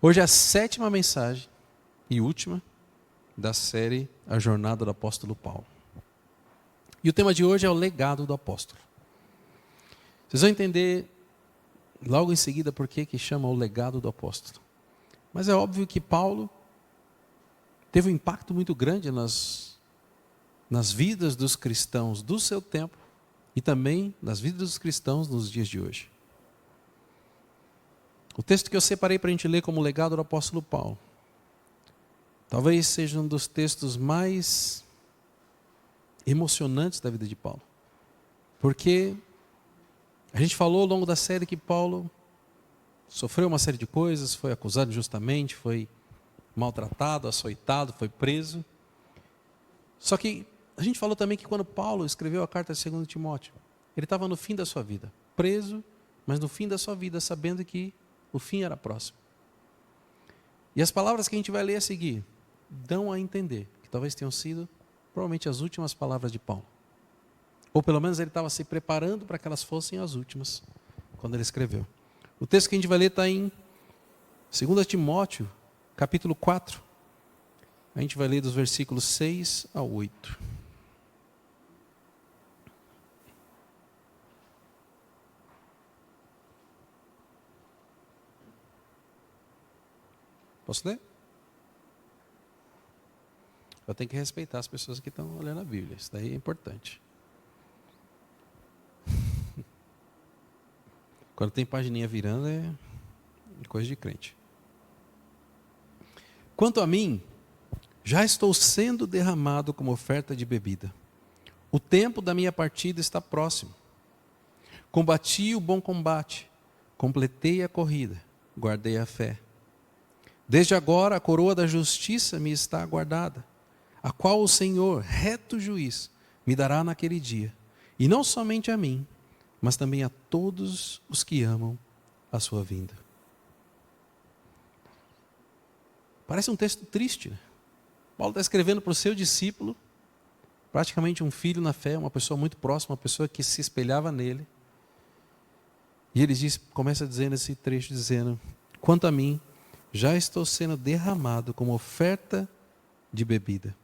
Hoje é a 7ª mensagem e última da série A Jornada do Apóstolo Paulo. E o tema de hoje é o legado do apóstolo. Vocês vão entender logo em seguida por que chama o legado do apóstolo. Mas é óbvio que Paulo teve um impacto muito grande nas vidas dos cristãos do seu tempo e também nas vidas dos cristãos nos dias de hoje. O texto que eu separei para a gente ler como legado do apóstolo Paulo, talvez seja um dos textos mais emocionantes da vida de Paulo. Porque a gente falou ao longo da série que Paulo sofreu uma série de coisas, foi acusado injustamente, foi maltratado, açoitado, foi preso. Só que a gente falou também que quando Paulo escreveu a carta de 2 Timóteo, ele estava no fim da sua vida, preso, mas no fim da sua vida, sabendo que o fim era próximo. E as palavras que a gente vai ler a seguir dão a entender que talvez tenham sido provavelmente as últimas palavras de Paulo. Ou pelo menos ele estava se preparando para que elas fossem as últimas, quando ele escreveu. O texto que a gente vai ler está em 2 Timóteo, capítulo 4. A gente vai ler dos versículos 6 a 8. Posso ler? Eu tenho que respeitar as pessoas que estão olhando a Bíblia. Isso daí é importante. Quando tem pagininha virando, é coisa de crente. Quanto a mim, já estou sendo derramado como oferta de bebida. O tempo da minha partida está próximo. Combati o bom combate, completei a corrida, guardei a fé. Desde agora a coroa da justiça me está aguardada, a qual o Senhor, reto juiz, me dará naquele dia. E não somente a mim, mas também a todos os que amam a sua vinda. Parece um texto triste, né? Paulo está escrevendo para o seu discípulo, praticamente um filho na fé, uma pessoa muito próxima, uma pessoa que se espelhava nele. E ele começa dizendo esse trecho, dizendo: quanto a mim, já estou sendo derramado como oferta de bebida.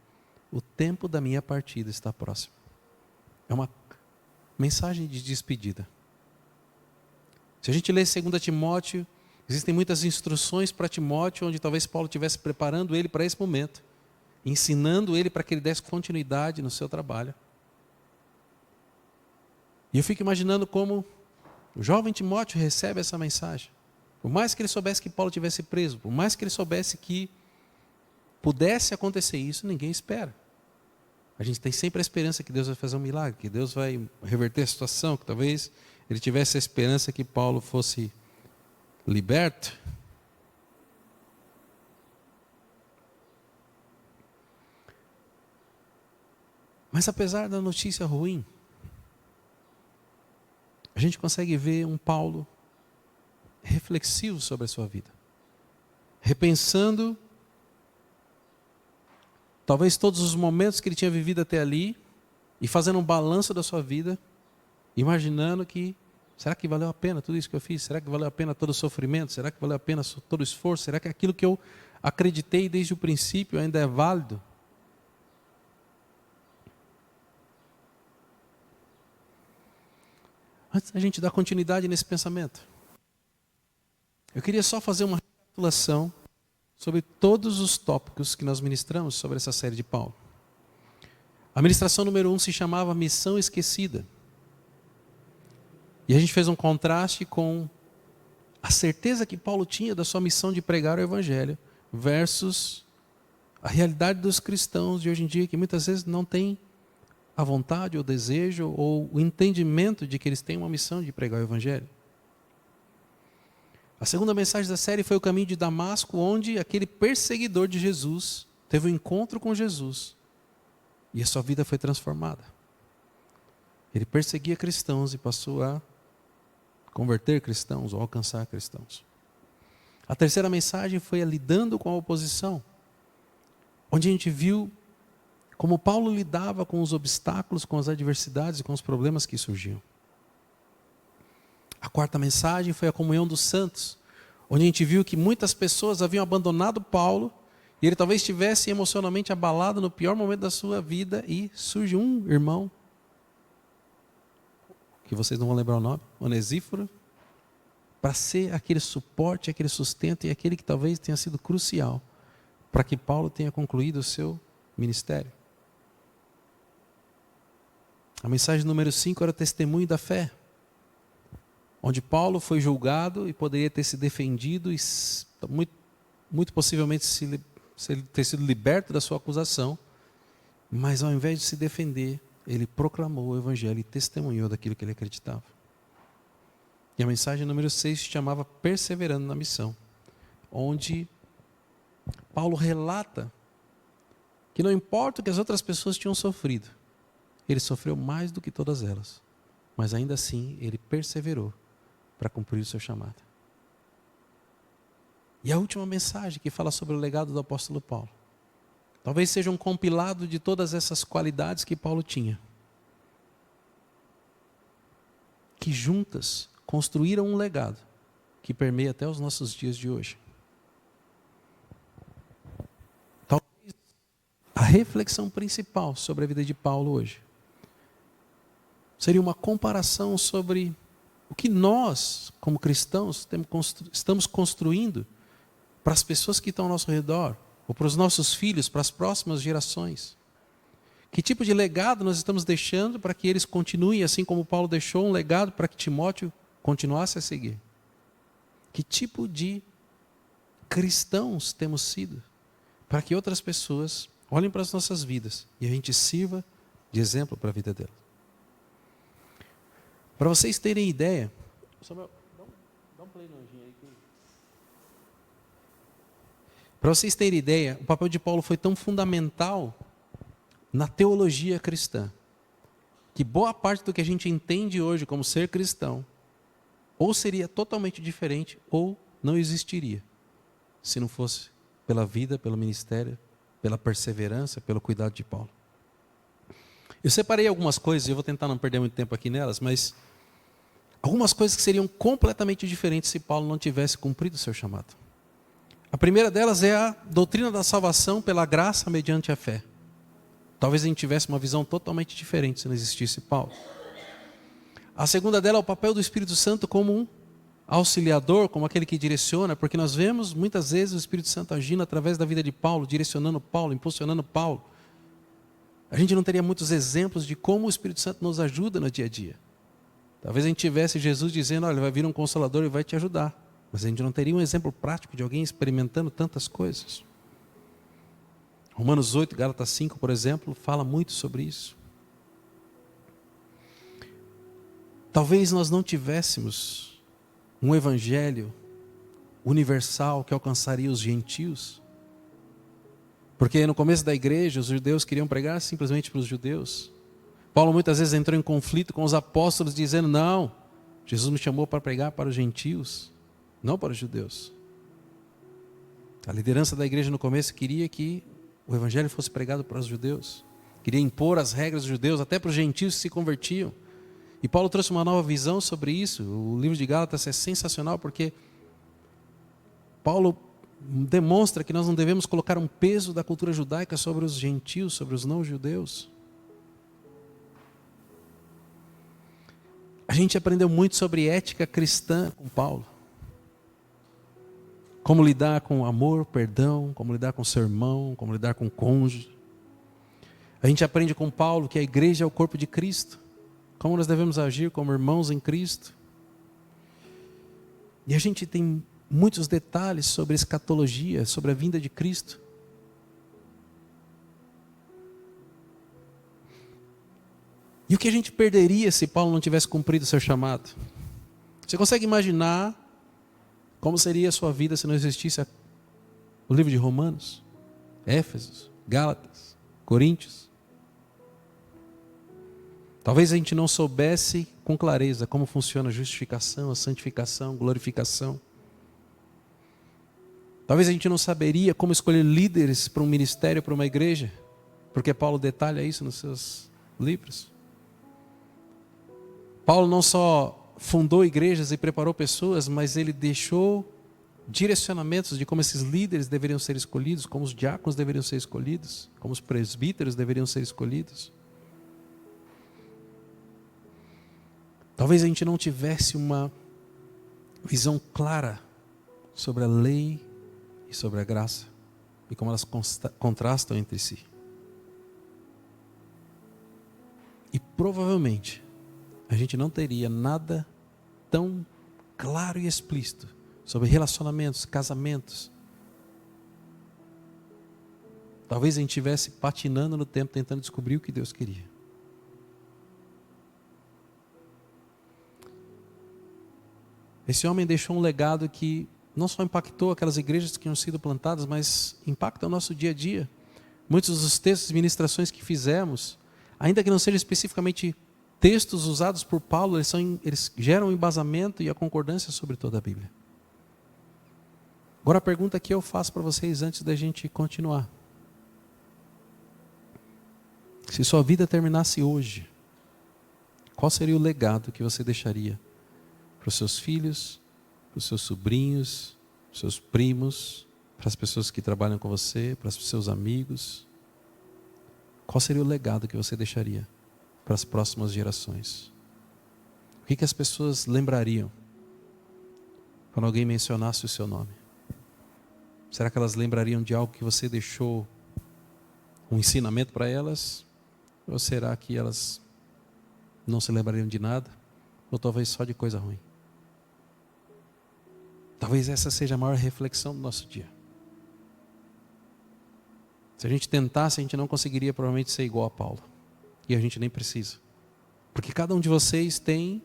O tempo da minha partida está próximo. É uma mensagem de despedida. Se a gente lê 2 Timóteo, existem muitas instruções para Timóteo, onde talvez Paulo estivesse preparando ele para esse momento, ensinando ele para que ele desse continuidade no seu trabalho. E eu fico imaginando como o jovem Timóteo recebe essa mensagem. Por mais que ele soubesse que Paulo tivesse preso, por mais que ele soubesse que pudesse acontecer isso, ninguém espera. A gente tem sempre a esperança que Deus vai fazer um milagre, que Deus vai reverter a situação, que talvez ele tivesse a esperança que Paulo fosse liberto. Mas apesar da notícia ruim, a gente consegue ver um Paulo reflexivo sobre a sua vida, repensando talvez todos os momentos que ele tinha vivido até ali e fazendo um balanço da sua vida, imaginando que, será que valeu a pena tudo isso que eu fiz? Será que valeu a pena todo o sofrimento? Será que valeu a pena todo o esforço? Será que aquilo que eu acreditei desde o princípio ainda é válido? Antes da gente dar continuidade nesse pensamento, eu queria só fazer uma recapitulação sobre todos os tópicos que nós ministramos sobre essa série de Paulo. A ministração número 1 se chamava Missão Esquecida. E a gente fez um contraste com a certeza que Paulo tinha da sua missão de pregar o Evangelho versus a realidade dos cristãos de hoje em dia, que muitas vezes não tem a vontade, ou o desejo, ou o entendimento de que eles têm uma missão de pregar o Evangelho. A segunda mensagem da série foi o caminho de Damasco, onde aquele perseguidor de Jesus teve um encontro com Jesus e a sua vida foi transformada. Ele perseguia cristãos e passou a converter cristãos ou alcançar cristãos. A terceira mensagem foi a lidando com a oposição, onde a gente viu como Paulo lidava com os obstáculos, com as adversidades e com os problemas que surgiam. A quarta mensagem foi a comunhão dos santos, onde a gente viu que muitas pessoas haviam abandonado Paulo, e ele talvez estivesse emocionalmente abalado no pior momento da sua vida, e surge um irmão, que vocês não vão lembrar o nome, Onesíforo, para ser aquele suporte, aquele sustento e aquele que talvez tenha sido crucial para que Paulo tenha concluído o seu ministério. A mensagem número 5 era o testemunho da fé, onde Paulo foi julgado e poderia ter se defendido e muito possivelmente ter sido liberto da sua acusação, mas ao invés de se defender, ele proclamou o evangelho e testemunhou daquilo que ele acreditava. E a mensagem número 6 se chamava Perseverando na Missão, onde Paulo relata que não importa o que as outras pessoas tinham sofrido, ele sofreu mais do que todas elas, mas ainda assim ele perseverou para cumprir o seu chamado. E a última mensagem que fala sobre o legado do apóstolo Paulo, talvez seja um compilado de todas essas qualidades que Paulo tinha, que juntas construíram um legado que permeia até os nossos dias de hoje. Talvez a reflexão principal sobre a vida de Paulo hoje seria uma comparação sobre o que nós, como cristãos, estamos construindo para as pessoas que estão ao nosso redor, ou para os nossos filhos, para as próximas gerações. Que tipo de legado nós estamos deixando para que eles continuem, assim como Paulo deixou um legado para que Timóteo continuasse a seguir? Que tipo de cristãos temos sido para que outras pessoas olhem para as nossas vidas e a gente sirva de exemplo para a vida delas? Para vocês terem ideia, Samuel, dá um play no anjinho aí. Para vocês terem ideia, o papel de Paulo foi tão fundamental na teologia cristã, que boa parte do que a gente entende hoje como ser cristão, ou seria totalmente diferente, ou não existiria, se não fosse pela vida, pelo ministério, pela perseverança, pelo cuidado de Paulo. Eu separei algumas coisas, eu vou tentar não perder muito tempo aqui nelas, mas algumas coisas que seriam completamente diferentes se Paulo não tivesse cumprido o seu chamado. A primeira delas é a doutrina da salvação pela graça mediante a fé. Talvez a gente tivesse uma visão totalmente diferente se não existisse Paulo. A segunda dela é o papel do Espírito Santo como um auxiliador, como aquele que direciona, porque nós vemos muitas vezes o Espírito Santo agindo através da vida de Paulo, direcionando Paulo, impulsionando Paulo. A gente não teria muitos exemplos de como o Espírito Santo nos ajuda no dia a dia. Talvez a gente tivesse Jesus dizendo, olha, vai vir um Consolador e vai te ajudar. Mas a gente não teria um exemplo prático de alguém experimentando tantas coisas. Romanos 8, Gálatas 5, por exemplo, fala muito sobre isso. Talvez nós não tivéssemos um evangelho universal que alcançaria os gentios. Porque no começo da igreja, os judeus queriam pregar simplesmente para os judeus. Paulo muitas vezes entrou em conflito com os apóstolos, dizendo, não, Jesus me chamou para pregar para os gentios, não para os judeus. A liderança da igreja no começo queria que o evangelho fosse pregado para os judeus. Queria impor as regras dos judeus, até para os gentios que se convertiam. E Paulo trouxe uma nova visão sobre isso. O livro de Gálatas é sensacional, porque Paulo demonstra que nós não devemos colocar um peso da cultura judaica sobre os gentios, sobre os não-judeus. A gente aprendeu muito sobre ética cristã com Paulo. Como lidar com amor, perdão, como lidar com seu irmão, como lidar com o cônjuge. A gente aprende com Paulo que a igreja é o corpo de Cristo. Como nós devemos agir como irmãos em Cristo. E a gente tem muitos detalhes sobre escatologia, sobre a vinda de Cristo. E o que a gente perderia se Paulo não tivesse cumprido o seu chamado? Você consegue imaginar como seria a sua vida se não existisse o livro de Romanos, Éfesos, Gálatas, Coríntios? Talvez a gente não soubesse com clareza como funciona a justificação, a santificação, a glorificação. Talvez a gente não saberia como escolher líderes para um ministério, para uma igreja, porque Paulo detalha isso nos seus livros. Paulo não só fundou igrejas e preparou pessoas, mas ele deixou direcionamentos de como esses líderes deveriam ser escolhidos, como os diáconos deveriam ser escolhidos, como os presbíteros deveriam ser escolhidos. Talvez a gente não tivesse uma visão clara sobre a lei e sobre a graça e como elas contrastam entre si. E provavelmente a gente não teria nada tão claro e explícito sobre relacionamentos, casamentos. Talvez a gente estivesse patinando no tempo, tentando descobrir o que Deus queria. Esse homem deixou um legado que não só impactou aquelas igrejas que tinham sido plantadas, mas impacta o nosso dia a dia. Muitos dos textos e ministrações que fizemos, ainda que não sejam especificamente textos usados por Paulo, eles geram um embasamento e a concordância sobre toda a Bíblia. Agora a pergunta que eu faço para vocês antes da gente continuar. Se sua vida terminasse hoje, qual seria o legado que você deixaria para os seus filhos, para os seus sobrinhos, para os seus primos, para as pessoas que trabalham com você, para os seus amigos? Qual seria o legado que você deixaria para as próximas gerações? O que as pessoas lembrariam quando alguém mencionasse o seu nome? Será que elas lembrariam de algo que você deixou um ensinamento para elas? Ou será que elas não se lembrariam de nada? Ou talvez só de coisa ruim? Talvez essa seja a maior reflexão do nosso dia. Se a gente tentasse, a gente não conseguiria provavelmente ser igual a Paulo. E a gente nem precisa. Porque cada um de vocês tem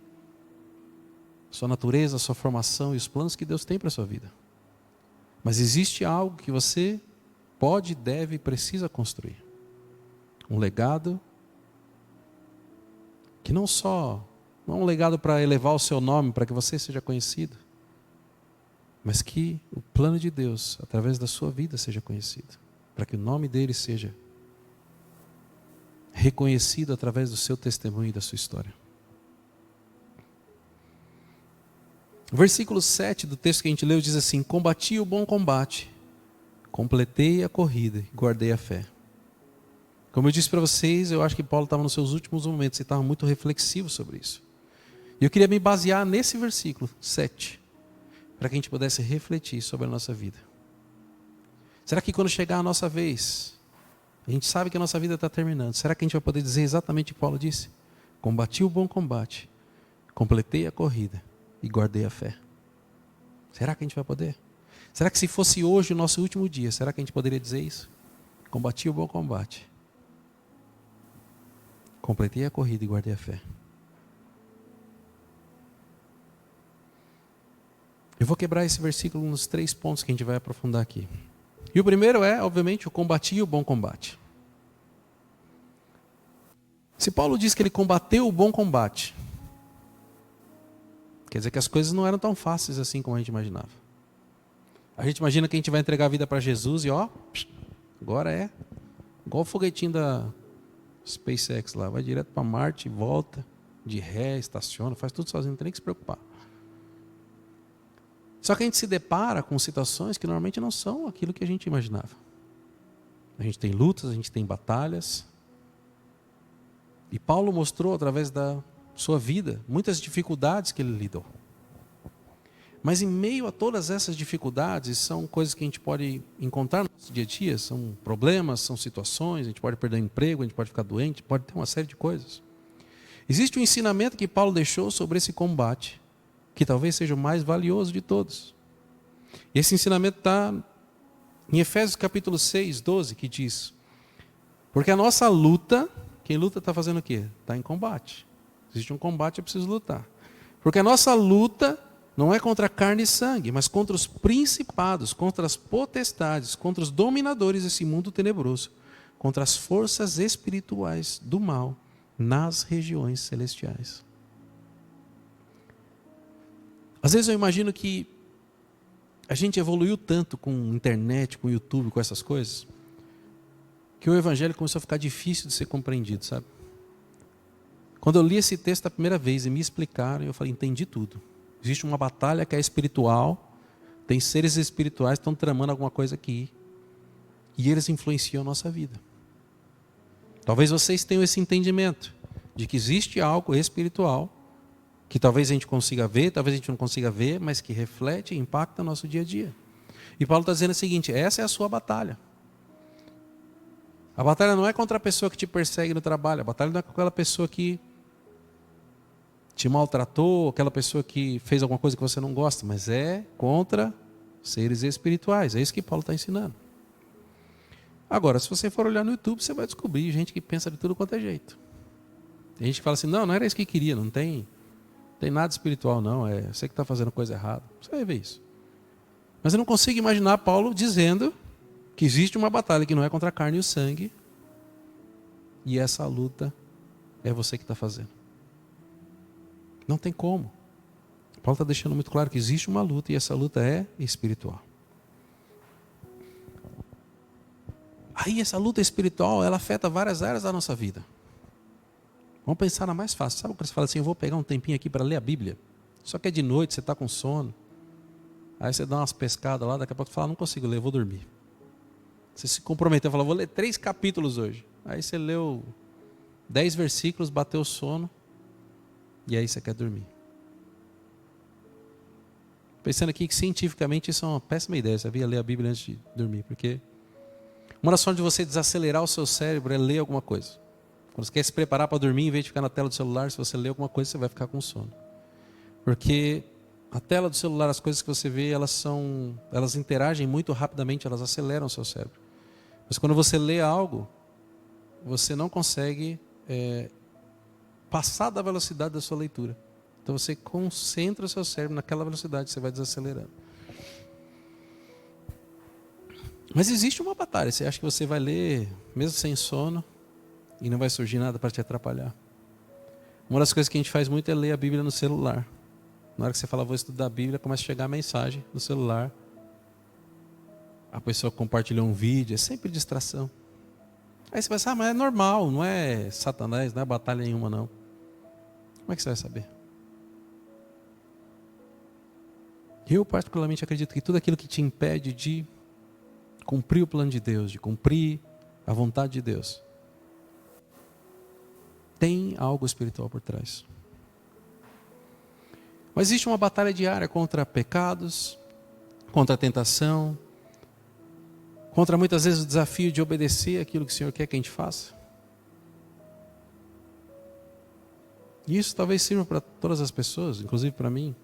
sua natureza, sua formação e os planos que Deus tem para a sua vida. Mas existe algo que você pode, deve e precisa construir. Um legado que não é um legado para elevar o seu nome, para que você seja conhecido, mas que o plano de Deus, através da sua vida, seja conhecido. Para que o nome dele seja reconhecido através do seu testemunho e da sua história. O versículo 7 do texto que a gente leu diz assim: combati o bom combate, completei a corrida e guardei a fé. Como eu disse para vocês, eu acho que Paulo estava nos seus últimos momentos e estava muito reflexivo sobre isso. E eu queria me basear nesse versículo 7, para que a gente pudesse refletir sobre a nossa vida. Será que quando chegar a nossa vez, a gente sabe que a nossa vida está terminando, será que a gente vai poder dizer exatamente o que Paulo disse? Combati o bom combate, completei a corrida e guardei a fé. Será que a gente vai poder? Será que se fosse hoje o nosso último dia, será que a gente poderia dizer isso? Combati o bom combate, completei a corrida e guardei a fé. Eu vou quebrar esse versículo nos 3 pontos que a gente vai aprofundar aqui. E o primeiro é, obviamente, o combati o bom combate. Se Paulo diz que ele combateu o bom combate, quer dizer que as coisas não eram tão fáceis assim como a gente imaginava. A gente imagina que a gente vai entregar a vida para Jesus e agora é igual o foguetinho da SpaceX lá, vai direto para Marte, volta, de ré, estaciona, faz tudo sozinho, não tem nem que se preocupar. Só que a gente se depara com situações que normalmente não são aquilo que a gente imaginava. A gente tem lutas, a gente tem batalhas. E Paulo mostrou através da sua vida muitas dificuldades que ele lidou. Mas em meio a todas essas dificuldades, são coisas que a gente pode encontrar no nosso dia a dia, são problemas, são situações, a gente pode perder o emprego, a gente pode ficar doente, pode ter uma série de coisas. Existe um ensinamento que Paulo deixou sobre esse combate, que talvez seja o mais valioso de todos. E esse ensinamento está em Efésios capítulo 6, 12, que diz: porque a nossa luta, quem luta está fazendo o quê? Está em combate. Existe um combate, é preciso lutar. Porque a nossa luta não é contra carne e sangue, mas contra os principados, contra as potestades, contra os dominadores desse mundo tenebroso, contra as forças espirituais do mal nas regiões celestiais. Às vezes eu imagino que a gente evoluiu tanto com internet, com YouTube, com essas coisas, que o evangelho começou a ficar difícil de ser compreendido, sabe? Quando eu li esse texto a primeira vez e me explicaram, eu falei, entendi tudo. Existe uma batalha que é espiritual, Tem seres espirituais que estão tramando alguma coisa aqui. E eles influenciam a nossa vida. Talvez vocês tenham esse entendimento de que existe algo espiritual que talvez a gente consiga ver, talvez a gente não consiga ver, mas que reflete e impacta o nosso dia a dia. E Paulo está dizendo o seguinte: essa é a sua batalha. A batalha não é contra a pessoa que te persegue no trabalho, a batalha não é com aquela pessoa que te maltratou, aquela pessoa que fez alguma coisa que você não gosta, mas é contra seres espirituais. É isso que Paulo está ensinando. Agora, se você for olhar no YouTube, você vai descobrir gente que pensa de tudo quanto é jeito. Tem gente que fala assim: não era isso que queria, não tem nada espiritual não, é você que está fazendo coisa errada. Você vai ver isso. Mas eu não consigo imaginar Paulo dizendo que existe uma batalha que não é contra a carne e o sangue, e essa luta é você que está fazendo. Não tem como. Paulo está deixando muito claro que existe uma luta, e essa luta é espiritual. Aí essa luta espiritual, ela afeta várias áreas da nossa vida. Vamos pensar na mais fácil. Sabe quando você fala assim: eu vou pegar um tempinho aqui para ler a Bíblia? Só que é de noite, você está com sono. Aí você dá umas pescadas lá, daqui a pouco você fala: não consigo ler, vou dormir. Você se comprometeu, fala: vou ler 3 capítulos hoje. Aí você leu 10 versículos, bateu o sono, e aí você quer dormir. Pensando aqui que cientificamente isso é uma péssima ideia, você devia ler a Bíblia antes de dormir, porque uma das formas de você desacelerar o seu cérebro é ler alguma coisa. Quando você quer se preparar para dormir, em vez de ficar na tela do celular, se você ler alguma coisa, você vai ficar com sono. Porque a tela do celular, as coisas que você vê, elas interagem muito rapidamente, elas aceleram o seu cérebro. Mas quando você lê algo, você não consegue passar da velocidade da sua leitura. Então você concentra o seu cérebro naquela velocidade, você vai desacelerando. Mas existe uma batalha. Você acha que você vai ler, mesmo sem sono, e não vai surgir nada para te atrapalhar. Uma das coisas que a gente faz muito é ler a Bíblia no celular. Na hora que você fala: vou estudar a Bíblia, começa a chegar a mensagem no celular. A pessoa compartilhou um vídeo, é sempre distração. Aí você vai pensar: mas é normal, não é Satanás, não é batalha nenhuma não. Como é que você vai saber? Eu particularmente acredito que tudo aquilo que te impede de cumprir o plano de Deus, de cumprir a vontade de Deus, tem algo espiritual por trás. Mas existe uma batalha diária contra pecados, contra a tentação, contra muitas vezes o desafio de obedecer aquilo que o Senhor quer que a gente faça. E isso talvez sirva para todas as pessoas, inclusive para mim.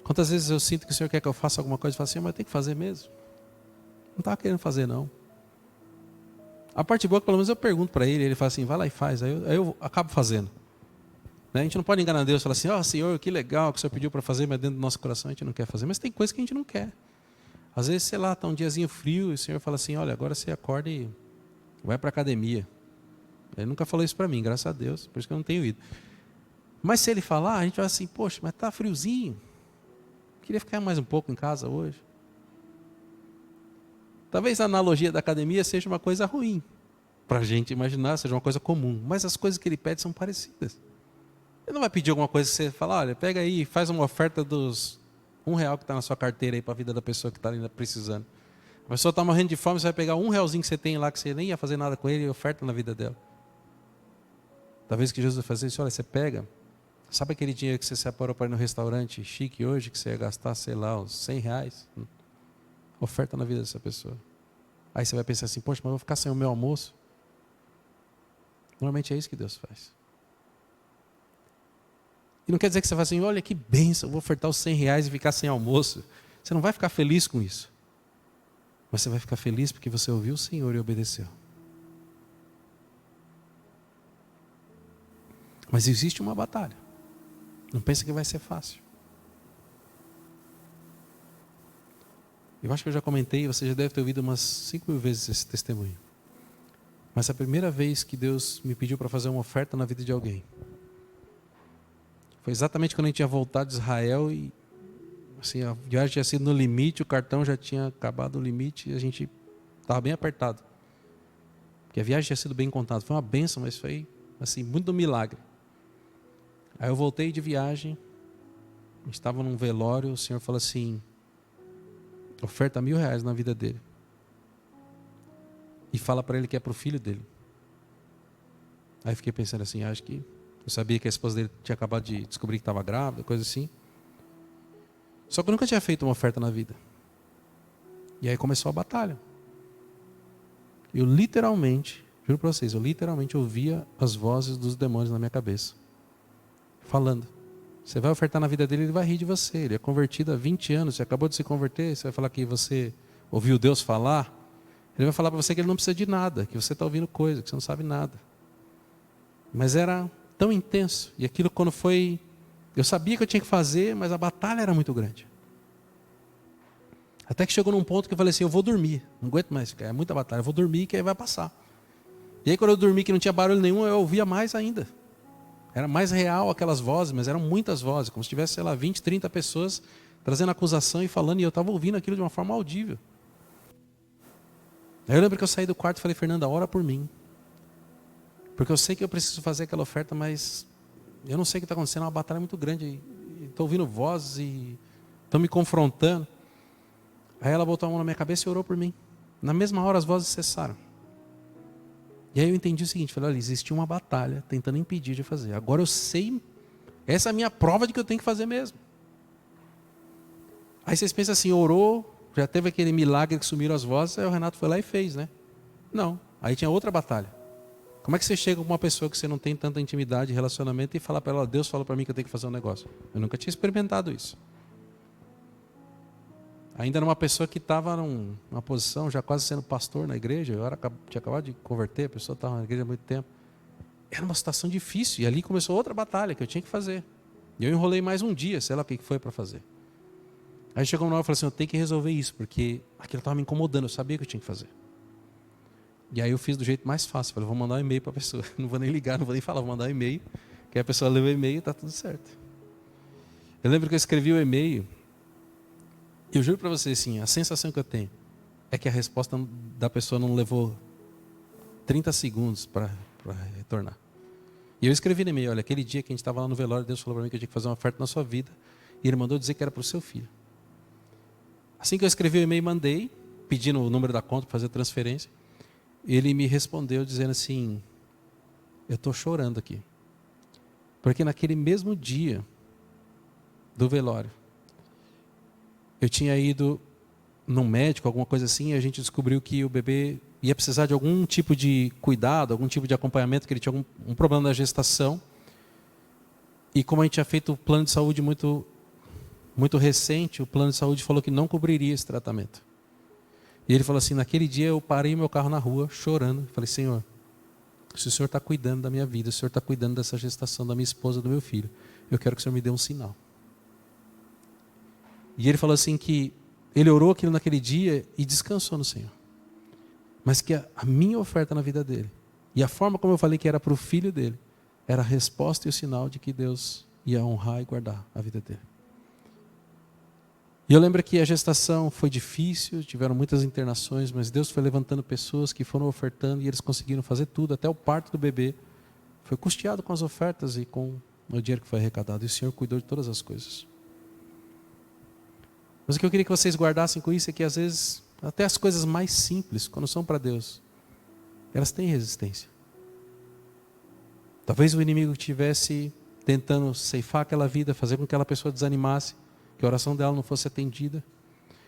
Quantas vezes eu sinto que o Senhor quer que eu faça alguma coisa e falo assim: mas eu tenho que fazer mesmo. Não estava querendo fazer não. A parte boa é que pelo menos eu pergunto para ele fala assim: vai lá e faz. Aí eu acabo fazendo. A gente não pode enganar Deus e falar assim: ó, Senhor, que legal que o Senhor pediu para fazer, mas dentro do nosso coração a gente não quer fazer. Mas tem coisa que a gente não quer. Às vezes, sei lá, está um diazinho frio e o Senhor fala assim: olha, agora você acorda e vai para a academia. Ele nunca falou isso para mim, graças a Deus, por isso que eu não tenho ido. Mas se ele falar, a gente vai assim: poxa, mas está friozinho. Queria ficar mais um pouco em casa hoje. Talvez a analogia da academia seja uma coisa ruim, para a gente imaginar, seja uma coisa comum. Mas as coisas que ele pede são parecidas. Ele não vai pedir alguma coisa que você fala: olha, pega aí e faz uma oferta dos R$1 que está na sua carteira aí para a vida da pessoa que está ainda precisando. A pessoa está morrendo de fome, você vai pegar R$1 que você tem lá, que você nem ia fazer nada com ele, e oferta na vida dela. Talvez que Jesus vai fazer isso: olha, você pega, sabe aquele dinheiro que você separou para ir no restaurante chique hoje, que você ia gastar, sei lá, uns R$100? Oferta na vida dessa pessoa. Aí você vai pensar assim: poxa, mas eu vou ficar sem o meu almoço? Normalmente é isso que Deus faz. E não quer dizer que você vai assim: olha que bênção, eu vou ofertar os R$100 e ficar sem almoço. Você não vai ficar feliz com isso. Mas você vai ficar feliz porque você ouviu o Senhor e obedeceu. Mas existe uma batalha. Não pensa que vai ser fácil. Eu acho que eu já comentei, você já deve ter ouvido umas 5.000 vezes esse testemunho. Mas a primeira vez que Deus me pediu para fazer uma oferta na vida de alguém, foi exatamente quando a gente tinha voltado de Israel e assim, a viagem tinha sido no limite, o cartão já tinha acabado o limite e a gente estava bem apertado. Porque a viagem tinha sido bem contada. Foi uma bênção, mas foi assim, muito milagre. Aí eu voltei de viagem a gente estava num velório, o Senhor falou assim, oferta R$1.000 na vida dele. E fala para ele que é para o filho dele. Aí fiquei pensando assim, acho que... Eu sabia que a esposa dele tinha acabado de descobrir que estava grávida, coisa assim. Só que eu nunca tinha feito uma oferta na vida. E aí começou a batalha. Eu literalmente, juro para vocês, eu literalmente ouvia as vozes dos demônios na minha cabeça. Falando. Você vai ofertar na vida dele, ele vai rir de você. Ele é convertido há 20 anos, você acabou de se converter, você vai falar que você ouviu Deus falar. Ele vai falar para você que ele não precisa de nada, que você está ouvindo coisa, que você não sabe nada. Mas era tão intenso. E aquilo quando foi... Eu sabia que eu tinha que fazer, mas a batalha era muito grande. Até que chegou num ponto que eu falei assim, eu vou dormir. Não aguento mais ficar, é muita batalha. Eu vou dormir que aí vai passar. E aí quando eu dormi que não tinha barulho nenhum, eu ouvia mais ainda. Era mais real aquelas vozes, mas eram muitas vozes. Como se tivesse, sei lá, 20, 30 pessoas trazendo acusação e falando. E eu estava ouvindo aquilo de uma forma audível. Aí eu lembro que eu saí do quarto e falei, Fernanda, ora por mim. Porque eu sei que eu preciso fazer aquela oferta, mas eu não sei o que está acontecendo, é uma batalha muito grande. Estou ouvindo vozes e estão me confrontando. Aí ela botou a mão na minha cabeça e orou por mim. Na mesma hora as vozes cessaram. E aí eu entendi o seguinte, falei, olha, existia uma batalha tentando impedir de fazer. Agora eu sei, essa é a minha prova de que eu tenho que fazer mesmo. Aí vocês pensam assim, orou, já teve aquele milagre que sumiram as vozes, aí o Renato foi lá e fez, né? Não, aí tinha outra batalha. Como é que você chega com uma pessoa que você não tem tanta intimidade, relacionamento, e fala para ela, Deus falou para mim que eu tenho que fazer um negócio? Eu nunca tinha experimentado isso. Ainda era uma pessoa que estava numa posição, já quase sendo pastor na igreja, eu tinha acabado de converter, a pessoa estava na igreja há muito tempo. Era uma situação difícil, e ali começou outra batalha que eu tinha que fazer. E eu enrolei mais um dia, sei lá o que foi para fazer. Aí chegou uma hora e falou assim, eu tenho que resolver isso, porque aquilo estava me incomodando, eu sabia que eu tinha que fazer. E aí eu fiz do jeito mais fácil, falei, vou mandar um e-mail para a pessoa, não vou nem ligar, não vou nem falar, vou mandar um e-mail, que aí a pessoa leu o e-mail e está tudo certo. Eu lembro que eu escrevi o e-mail, e eu juro para vocês assim, a sensação que eu tenho é que a resposta da pessoa não levou 30 segundos para retornar. E eu escrevi no e-mail, olha, aquele dia que a gente estava lá no velório, Deus falou para mim que eu tinha que fazer uma oferta na sua vida, e Ele mandou dizer que era para o seu filho. Assim que eu escrevi o e-mail, mandei, pedindo o número da conta para fazer a transferência, ele me respondeu dizendo assim, eu estou chorando aqui. Porque naquele mesmo dia do velório, eu tinha ido num médico, alguma coisa assim, e a gente descobriu que o bebê ia precisar de algum tipo de cuidado, algum tipo de acompanhamento, que ele tinha um problema na gestação. E como a gente tinha feito o plano de saúde muito recente, o plano de saúde falou que não cobriria esse tratamento. E ele falou assim, naquele dia eu parei meu carro na rua, chorando. Falei, Senhor, se o Senhor está cuidando da minha vida, se o Senhor está cuidando dessa gestação da minha esposa, do meu filho, eu quero que o Senhor me dê um sinal. E ele falou assim que ele orou aquilo naquele dia e descansou no Senhor. Mas que a minha oferta na vida dele, e a forma como eu falei que era para o filho dele, era a resposta e o sinal de que Deus ia honrar e guardar a vida dele. E eu lembro que a gestação foi difícil, tiveram muitas internações, mas Deus foi levantando pessoas que foram ofertando e eles conseguiram fazer tudo, até o parto do bebê foi custeado com as ofertas e com o dinheiro que foi arrecadado. E o Senhor cuidou de todas as coisas. Mas o que eu queria que vocês guardassem com isso é que às vezes, até as coisas mais simples, quando são para Deus, elas têm resistência. Talvez o inimigo estivesse tentando ceifar aquela vida, fazer com que aquela pessoa desanimasse, que a oração dela não fosse atendida.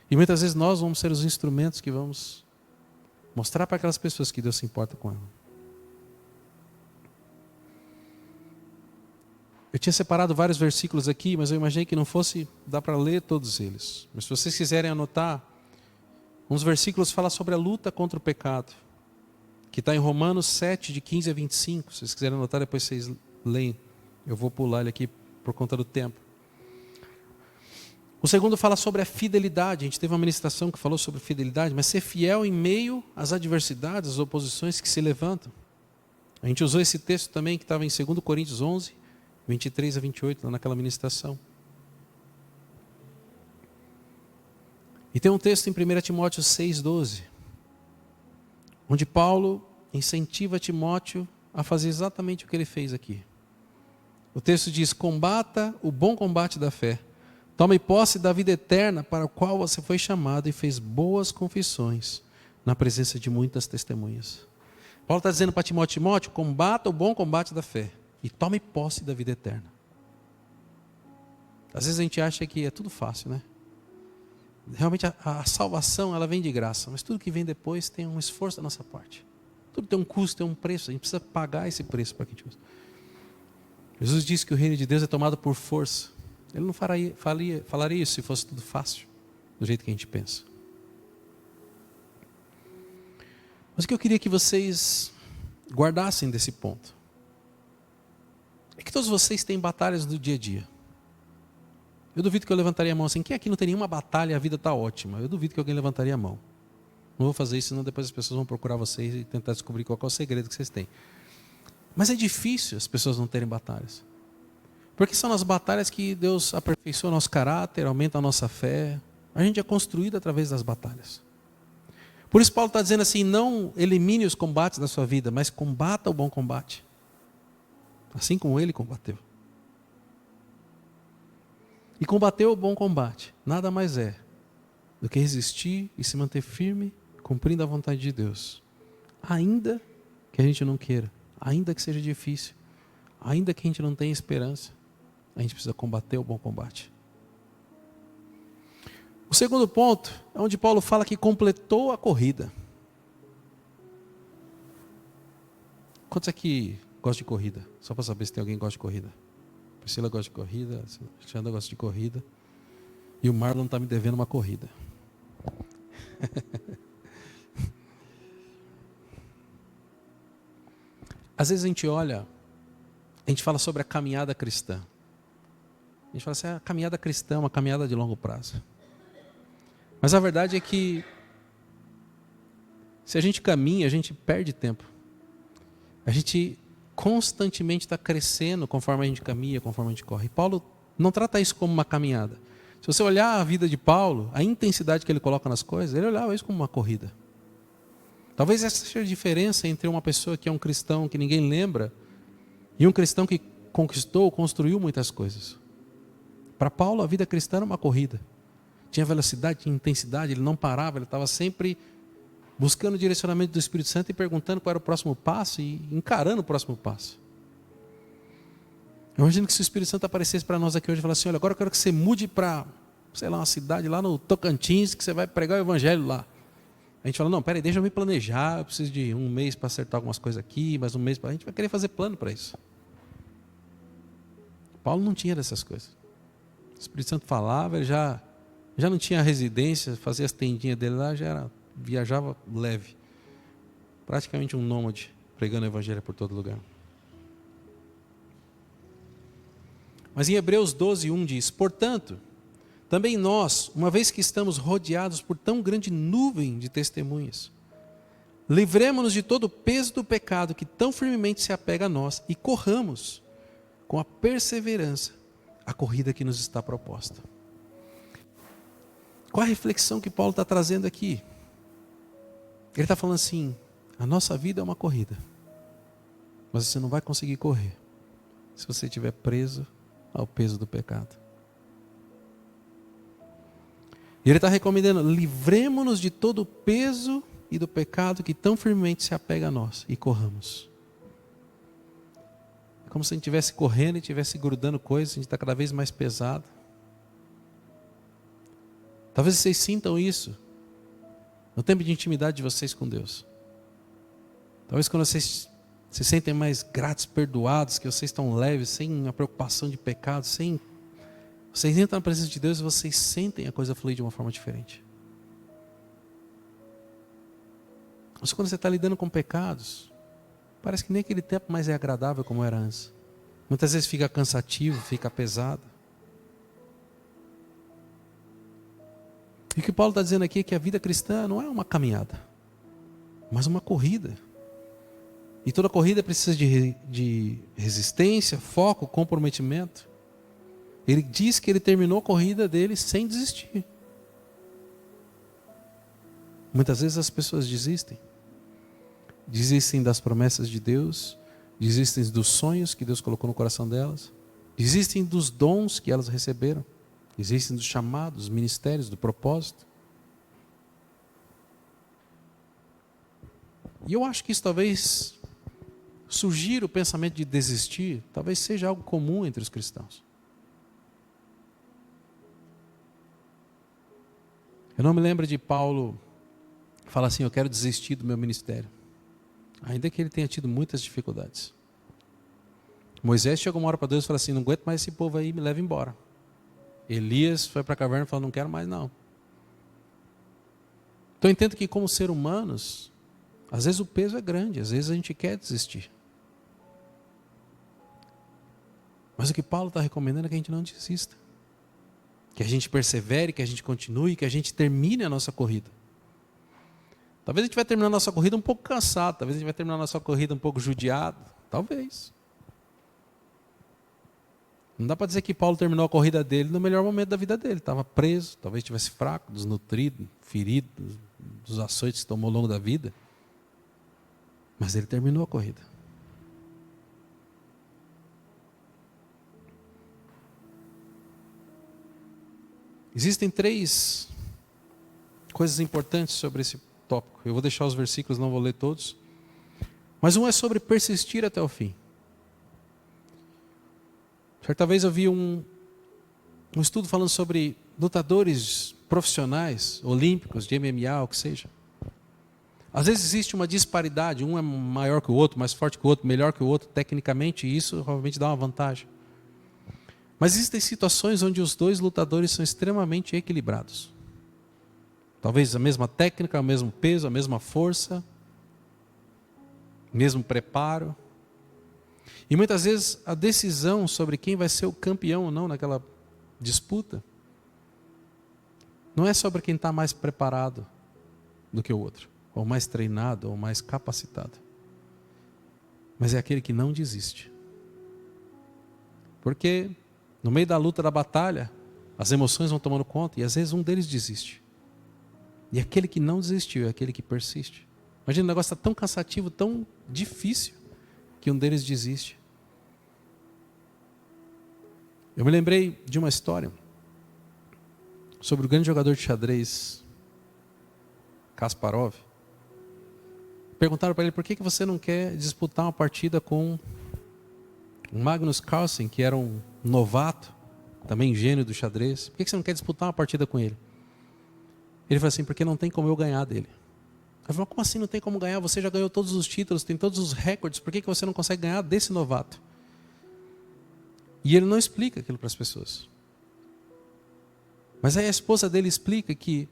E muitas vezes nós vamos ser os instrumentos que vamos mostrar para aquelas pessoas que Deus se importa com ela. Eu tinha separado vários versículos aqui, mas eu imaginei que não fosse dar para ler todos eles. Mas se vocês quiserem anotar, uns versículos falam sobre a luta contra o pecado, que está em Romanos 7, de 15 a 25. Se vocês quiserem anotar, depois vocês leem. Eu vou pular ele aqui por conta do tempo. O segundo fala sobre a fidelidade. A gente teve uma ministração que falou sobre fidelidade, mas ser fiel em meio às adversidades, às oposições que se levantam. A gente usou esse texto também que estava em 2 Coríntios 11, 23 a 28, lá naquela ministração. E tem um texto em 1 Timóteo 6, 12, onde Paulo incentiva Timóteo a fazer exatamente o que ele fez aqui. O texto diz, combata o bom combate da fé, Tome posse da vida eterna para a qual você foi chamado e fez boas confissões na presença de muitas testemunhas. Paulo está dizendo para Timóteo, combata o bom combate da fé e tome posse da vida eterna. Às vezes a gente acha que é tudo fácil, né? Realmente a salvação, ela vem de graça, mas tudo que vem depois tem um esforço da nossa parte. Tudo tem um custo, tem um preço, a gente precisa pagar esse preço para que a gente use. Jesus disse que o reino de Deus é tomado por força. Ele não falaria isso se fosse tudo fácil, do jeito que a gente pensa. Mas o que eu queria que vocês guardassem desse ponto é que todos vocês têm batalhas no dia a dia. Eu duvido que eu levantaria a mão assim, quem aqui não tem nenhuma batalha e a vida está ótima? Eu duvido que alguém levantaria a mão. Não vou fazer isso, senão depois as pessoas vão procurar vocês e tentar descobrir qual é o segredo que vocês têm. Mas é difícil as pessoas não terem batalhas. Porque são nas batalhas que Deus aperfeiçoa o nosso caráter, aumenta a nossa fé. A gente é construído através das batalhas. Por isso Paulo está dizendo assim, não elimine os combates da sua vida, mas combata o bom combate. Assim como ele combateu. E combater o bom combate nada mais é do que resistir e se manter firme, cumprindo a vontade de Deus. Ainda que a gente não queira, ainda que seja difícil, ainda que a gente não tenha esperança, a gente precisa combater o bom combate. O segundo ponto é onde Paulo fala que completou a corrida. Quantos aqui gostam de corrida? Só para saber se tem alguém que gosta de corrida. Priscila gosta de corrida, a Alexandra gosta de corrida. E o Marlon está me devendo uma corrida. Às vezes a gente olha, a gente fala sobre a caminhada cristã. A gente fala assim, a caminhada cristã é uma caminhada de longo prazo. Mas a verdade é que se a gente caminha, a gente perde tempo. A gente constantemente está crescendo conforme a gente caminha, conforme a gente corre. E Paulo não trata isso como uma caminhada. Se você olhar a vida de Paulo, a intensidade que ele coloca nas coisas, ele olhava isso como uma corrida. Talvez essa seja a diferença entre uma pessoa que é um cristão que ninguém lembra e um cristão que conquistou, construiu muitas coisas. Para Paulo, a vida cristã era uma corrida. Tinha velocidade, tinha intensidade, ele não parava, ele estava sempre buscando o direcionamento do Espírito Santo e perguntando qual era o próximo passo e encarando o próximo passo. Eu imagino que se o Espírito Santo aparecesse para nós aqui hoje e falasse assim, olha, agora eu quero que você mude para, sei lá, uma cidade lá no Tocantins, que você vai pregar o evangelho lá. A gente fala, não, peraí, deixa eu me planejar, eu preciso de um mês para acertar algumas coisas aqui, mais um mês para... A gente vai querer fazer plano para isso. Paulo não tinha dessas coisas. O Espírito Santo falava, ele já não tinha residência, fazia as tendinhas dele lá, viajava leve. Praticamente um nômade, pregando o evangelho por todo lugar. Mas em Hebreus 12:1 diz, portanto, também nós, uma vez que estamos rodeados por tão grande nuvem de testemunhas, livremo-nos de todo o peso do pecado que tão firmemente se apega a nós e corramos com a perseverança a corrida que nos está proposta. Qual a reflexão que Paulo está trazendo aqui? Ele está falando assim, a nossa vida é uma corrida, mas você não vai conseguir correr se você estiver preso ao peso do pecado. E ele está recomendando, livremo-nos de todo o peso e do pecado que tão firmemente se apega a nós e corramos. É como se a gente estivesse correndo e estivesse grudando coisas, a gente está cada vez mais pesado. Talvez vocês sintam isso no tempo de intimidade de vocês com Deus. Talvez quando vocês se sentem mais gratos, perdoados, que vocês estão leves, sem a preocupação de pecado, vocês entram na presença de Deus e vocês sentem a coisa fluir de uma forma diferente. Mas quando você está lidando com pecados, parece que nem aquele tempo mais é agradável como era antes. Muitas vezes fica cansativo, fica pesado. E o que Paulo está dizendo aqui é que a vida cristã não é uma caminhada, mas uma corrida. E toda corrida precisa de resistência, foco, comprometimento. Ele diz que ele terminou a corrida dele sem desistir. Muitas vezes as pessoas desistem. Desistem das promessas de Deus, desistem dos sonhos que Deus colocou no coração delas, desistem dos dons que elas receberam. Existem os chamados, os ministérios, do propósito. E eu acho que isso talvez surgir o pensamento de desistir, talvez seja algo comum entre os cristãos. Eu não me lembro de Paulo falar assim, eu quero desistir do meu ministério. Ainda que ele tenha tido muitas dificuldades. Moisés chegou uma hora para Deus e falou assim, não aguento mais esse povo aí, me leva embora. Elias foi para a caverna e falou, não quero mais não. Então eu entendo que como seres humanos, às vezes o peso é grande, às vezes a gente quer desistir. Mas o que Paulo está recomendando é que a gente não desista. Que a gente persevere, que a gente continue, que a gente termine a nossa corrida. Talvez a gente vai terminar a nossa corrida um pouco cansado, talvez a gente vai terminar a nossa corrida um pouco judiado, talvez. Não dá para dizer que Paulo terminou a corrida dele no melhor momento da vida dele. Estava preso, talvez estivesse fraco, desnutrido, ferido, dos açoites que tomou ao longo da vida. Mas ele terminou a corrida. Existem 3 coisas importantes sobre esse tópico. Eu vou deixar os versículos, não vou ler todos. Mas um é sobre persistir até o fim. Certa vez eu vi um estudo falando sobre lutadores profissionais, olímpicos, de MMA, o que seja. Às vezes existe uma disparidade, um é maior que o outro, mais forte que o outro, melhor que o outro, tecnicamente, e isso provavelmente dá uma vantagem. Mas existem situações onde os 2 lutadores são extremamente equilibrados. Talvez a mesma técnica, o mesmo peso, a mesma força, mesmo preparo. E muitas vezes a decisão sobre quem vai ser o campeão ou não naquela disputa não é sobre quem está mais preparado do que o outro, ou mais treinado, ou mais capacitado. Mas é aquele que não desiste. Porque no meio da luta, da batalha, as emoções vão tomando conta e às vezes um deles desiste. E aquele que não desistiu é aquele que persiste. Imagina, o negócio está tão cansativo, tão difícil, que um deles desiste. Eu me lembrei de uma história sobre o grande jogador de xadrez, Kasparov. Perguntaram para ele, por que você não quer disputar uma partida com o Magnus Carlsen, que era um novato, também gênio do xadrez? Por que você não quer disputar uma partida com ele? Ele falou assim, porque não tem como eu ganhar dele. Ele falou, como assim não tem como ganhar? Você já ganhou todos os títulos, tem todos os recordes, por que você não consegue ganhar desse novato? E ele não explica aquilo para as pessoas. Mas aí a esposa dele explica que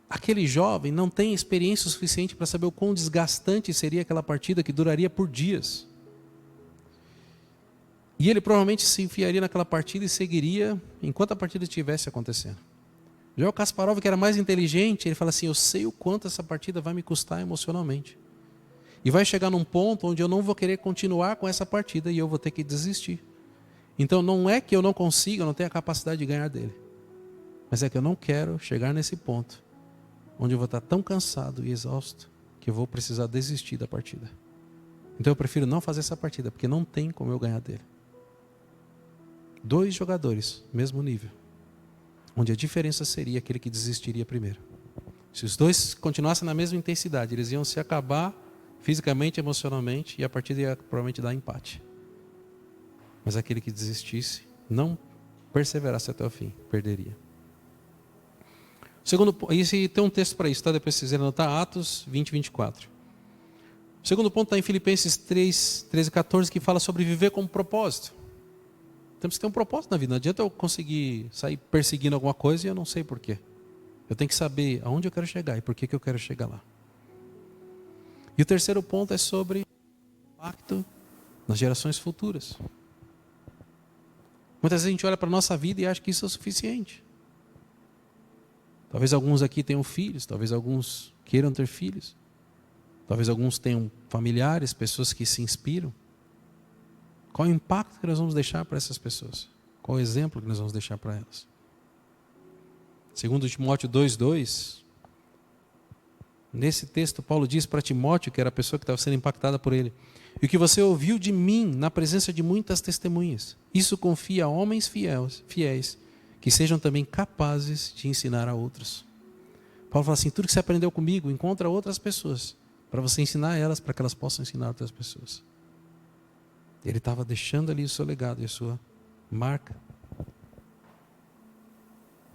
aquele jovem não tem experiência suficiente para saber o quão desgastante seria aquela partida que duraria por dias. E ele provavelmente se enfiaria naquela partida e seguiria enquanto a partida estivesse acontecendo. Já o Kasparov, que era mais inteligente, ele fala assim, eu sei o quanto essa partida vai me custar emocionalmente. E vai chegar num ponto onde eu não vou querer continuar com essa partida e eu vou ter que desistir. Então não é que eu não consiga, eu não tenho a capacidade de ganhar dele. Mas é que eu não quero chegar nesse ponto onde eu vou estar tão cansado e exausto que eu vou precisar desistir da partida. Então eu prefiro não fazer essa partida, porque não tem como eu ganhar dele. 2 jogadores, mesmo nível, onde a diferença seria aquele que desistiria primeiro. Se os 2 continuassem na mesma intensidade, eles iam se acabar fisicamente, emocionalmente, e a partida ia provavelmente dar empate. Mas aquele que desistisse, não perseverasse até o fim, perderia. Segundo, e tem um texto para isso, tá? Depois vocês quiserem anotar, Atos 20, 24. O segundo ponto está em Filipenses 3, 13 e 14, que fala sobre viver com propósito. Temos que ter um propósito na vida. Não adianta eu conseguir sair perseguindo alguma coisa e eu não sei porquê. Eu tenho que saber aonde eu quero chegar e por que eu quero chegar lá. E o terceiro ponto é sobre o impacto nas gerações futuras. Muitas vezes a gente olha para a nossa vida e acha que isso é o suficiente. Talvez alguns aqui tenham filhos, talvez alguns queiram ter filhos. Talvez alguns tenham familiares, pessoas que se inspiram. Qual o impacto que nós vamos deixar para essas pessoas? Qual o exemplo que nós vamos deixar para elas? Segundo Timóteo 2:2, nesse texto Paulo diz para Timóteo, que era a pessoa que estava sendo impactada por ele, e o que você ouviu de mim na presença de muitas testemunhas, isso confia a homens fiéis, que que sejam também capazes de ensinar a outros. Paulo fala assim, tudo que você aprendeu comigo, encontra outras pessoas, para você ensinar elas, para que elas possam ensinar outras pessoas. Ele estava deixando ali o seu legado e a sua marca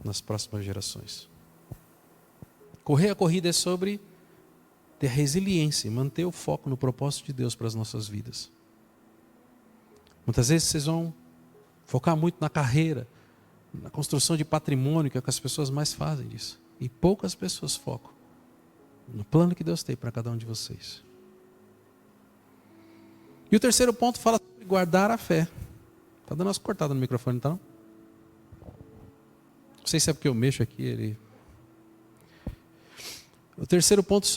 nas próximas gerações. Correr a corrida é sobre ter resiliência, manter o foco no propósito de Deus para as nossas vidas. Muitas vezes vocês vão focar muito na carreira, na construção de patrimônio, que é o que as pessoas mais fazem disso. E poucas pessoas focam no plano que Deus tem para cada um de vocês. E o terceiro ponto fala sobre guardar a fé. Está dando umas cortadas no microfone, então? Não sei se é porque eu mexo aqui. O terceiro ponto